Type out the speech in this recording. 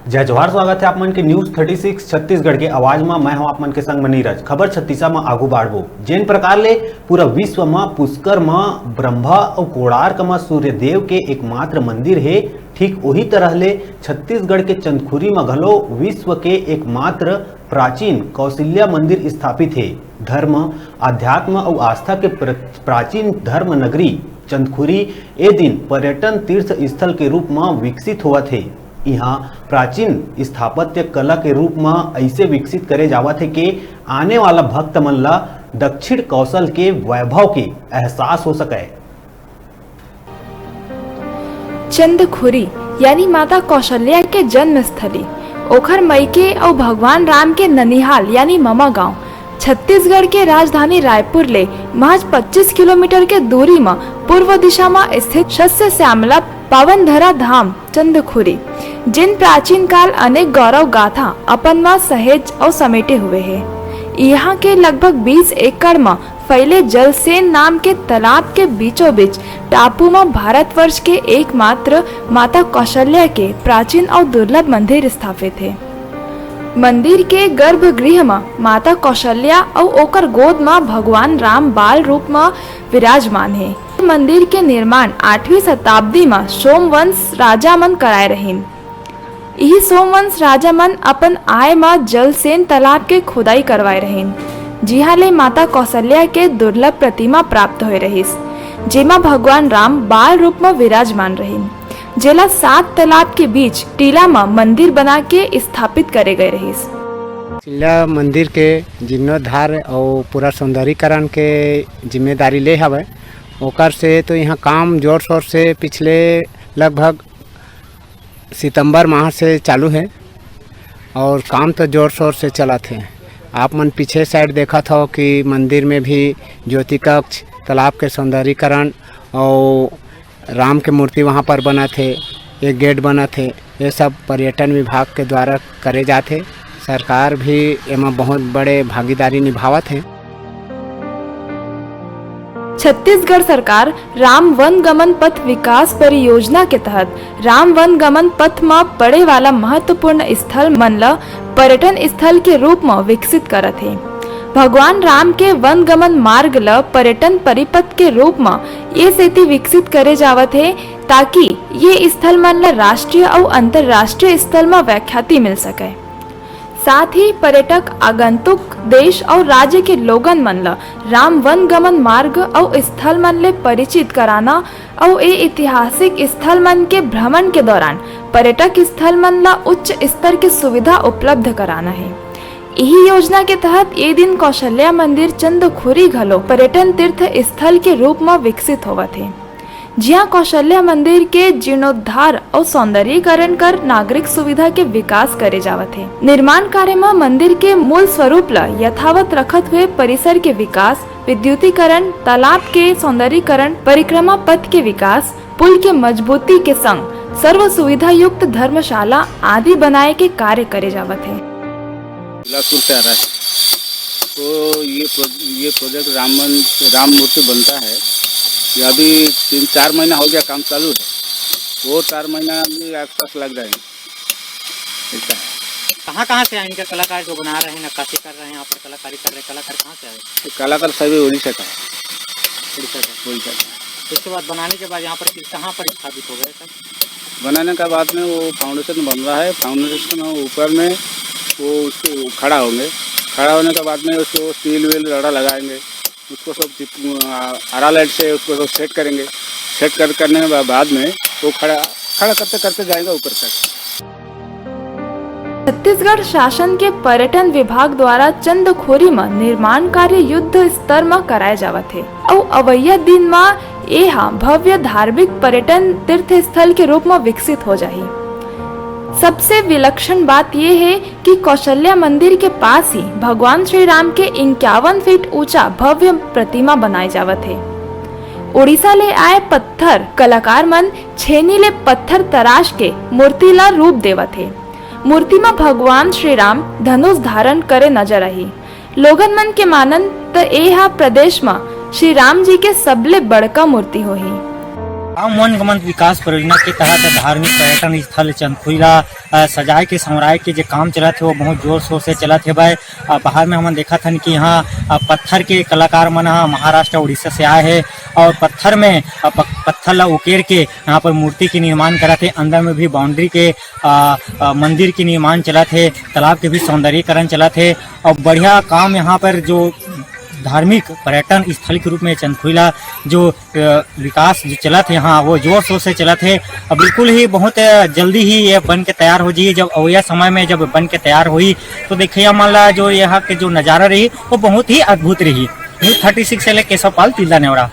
जय जोहार, स्वागत है आप मन के न्यूज 36 छत्तीसगढ़ के आवाज में। मैं हूं आप मन के संग नीरज। खबर छत्तीसा में आगू बाढ़बो। जेन प्रकार ले पूरा विश्व में पुष्कर में ब्रह्मा और कोणार्क में सूर्यदेव के एकमात्र मंदिर है, ठीक वही तरह ले छत्तीसगढ़ के चंदखुरी में घलो विश्व के एकमात्र प्राचीन कौशल्या मंदिर स्थापित है। धर्म, अध्यात्म और आस्था के प्राचीन धर्म नगरी चंदखुरी ए दिन पर्यटन तीर्थ स्थल के रूप में विकसित हुआ थे। यहाँ प्राचीन स्थापत्य कला के रूप में ऐसे विकसित करे जावत है कि आने वाला भक्त मन ला दक्षिण कौशल के वैभव के एहसास हो सके। चंदखुरी यानी माता कौशल्या के जन्म स्थली, ओखर मईके और भगवान राम के ननिहाल यानी ममा गांव छत्तीसगढ़ के राजधानी रायपुर ले महज 25 किलोमीटर के दूरी में पूर्व दिशा में स्थित शस्य श्यामला पावन धरा धाम चंदखुरी, जिन प्राचीन काल अनेक गौरव गाथा अपन में सहेज और समेटे हुए हैं। यहाँ के लगभग 20 एकड़ में फैले जलसेन नाम के तालाब के बीचों बीच टापू में भारतवर्ष के एकमात्र माता कौशल्या के प्राचीन और दुर्लभ मंदिर स्थापित है। मंदिर के गर्भगृह में माता कौशल्या और ओकर गोद में भगवान राम बाल रूप में विराजमान है। मंदिर के निर्माण 8वीं शताब्दी में सोमवंश राजा मन कराए रहीन। यही सोमवंश राजा मन अपन आय में जलसेन तालाब के खुदाई करवाए रहीन, जिहा ले माता कौशल्या के दुर्लभ प्रतिमा प्राप्त हुए रहीस, जेमा भगवान राम बाल रूप में विराजमान रहीन, जेला 7 तालाब के बीच टीला में मंदिर बना के स्थापित करे गए रहीस। टीला मंदिर के जीर्णोद्धार और पूरा सौंदर्यीकरण के जिम्मेदारी ले हवे। ओकर से तो यहाँ काम जोर शोर से पिछले लगभग सितंबर माह से चालू है और काम तो जोर शोर से चला थे। आप मन पीछे साइड देखा था कि मंदिर में भी ज्योति कक्ष, तालाब के सौंदर्यीकरण और राम के मूर्ति वहाँ पर बना थे, एक गेट बना थे। ये सब पर्यटन विभाग के द्वारा करे जाते। सरकार भी एमा बहुत बड़े भागीदारी निभावत है। छत्तीसगढ़ सरकार राम वन गमन पथ विकास परियोजना के तहत राम वन गमन पथ में पड़े वाला महत्वपूर्ण स्थल मन ला पर्यटन स्थल के रूप में विकसित करत है। भगवान राम के वन गमन मार्ग ला पर्यटन परिपथ के रूप में ये सेती विकसित करे जावत है, ताकि ये स्थल मन ला राष्ट्रीय और अंतर्राष्ट्रीय स्थल में व्याख्याति मिल सके। साथ ही पर्यटक आगंतुक देश और राज्य के लोगन मन ला राम वन गमन मार्ग और स्थल मन ले परिचित कराना और ये ऐतिहासिक स्थल मन के भ्रमण के दौरान पर्यटक स्थल मन ला उच्च स्तर की सुविधा उपलब्ध कराना है। यही योजना के तहत ये दिन कौशल्या मंदिर चंदखुरी घलो पर्यटन तीर्थ स्थल के रूप में विकसित होवा थे, जिहाँ कौशल्या मंदिर के जीर्णोद्धार और सौंदर्यीकरण कर नागरिक सुविधा के विकास करे जावत है। निर्माण कार्य में मंदिर के मूल स्वरूप ला यथावत रखत हुए परिसर के विकास, विद्युतीकरण, तालाब के सौंदर्यीकरण, परिक्रमा पथ के विकास, पुल के मजबूती के संग सर्व सुविधा युक्त धर्मशाला आदि बनाए के कार्य करे जावत है। बिलासपुर से आ रहा है तो ये प्रोजेक्ट राम मूर्ति बनता है। ये अभी 3-4 महीना हो गया, काम चालू है। वो 4 महीना भी आसपास लग जाएंगे। ऐसा है। कहाँ से आएंगे कलाकार जो बना रहे हैं, नक्काशी कर रहे हैं, यहाँ पर कलाकारी कर रहे हैं? कलाकार कहाँ से आए? कलाकार सभी उड़ीसा का। उड़ीसा का। उसके बाद बनाने के बाद यहाँ पर कहाँ पर स्थापित हो गए सर? बनाने के बाद में वो फाउंडेशन बन रहा है। फाउंडेशन ऊपर में वो उसके खड़ा होंगे। खड़ा होने के बाद में उसको स्टील व्हील रड़ा लगाएंगे, उसको सब आरा लाइट से उसको सब सेट करेंगे। सेट करने के बाद में वो खड़ा करते करते जाएगा ऊपर तक। छत्तीसगढ़ शासन के पर्यटन विभाग द्वारा चंदखुरी में निर्माण कार्य युद्ध स्तर में कराए जावत है और अवैया दिन में यह भव्य धार्मिक पर्यटन तीर्थ स्थल के रूप में विकसित हो जाही। सबसे विलक्षण बात यह है कि कौशल्या मंदिर के पास ही भगवान श्री राम के 51 फीट ऊंचा भव्य प्रतिमा बनाए जावत है। उड़ीसा ले आए पत्थर कलाकार मन छेनी ले पत्थर तराश के मूर्ति ला रूप देवत है। मूर्ति में भगवान श्री राम धनुष धारण करे नजर आई। लोगन मन के मानन तो यह प्रदेश में श्री राम जी के सबले बड़का मूर्ति होही। राम वन गमन विकास परियोजना के तहत धार्मिक पर्यटन स्थल चंदखुइला सजाए के संवराए के जो काम चला थे वो बहुत जोर शोर से चला थे भाई। बाहर में हमन देखा था कि यहाँ पत्थर के कलाकार मन महाराष्ट्र उड़ीसा से आए हैं और पत्थर में पत्थर ला उकेर के यहाँ पर मूर्ति के निर्माण करा थे। अंदर में भी बाउंड्री के मंदिर के निर्माण चला थे, तालाब के भी सौंदर्यीकरण चला थे और बढ़िया काम यहाँ पर जो धार्मिक पर्यटन स्थल के रूप में चंदखुइला जो विकास जो चला थे यहाँ वो जोर शोर से चला थे। अब बिल्कुल ही बहुत जल्दी ही ये बन के तैयार हो जाइए। जब अवैया समय में जब बन के तैयार हुई तो देखिए मान ला जो यहाँ के जो नज़ारा रही वो बहुत ही अद्भुत रही। न्यूज़ 36 से लेकर केशव पाल, तिल्दा नेवरा।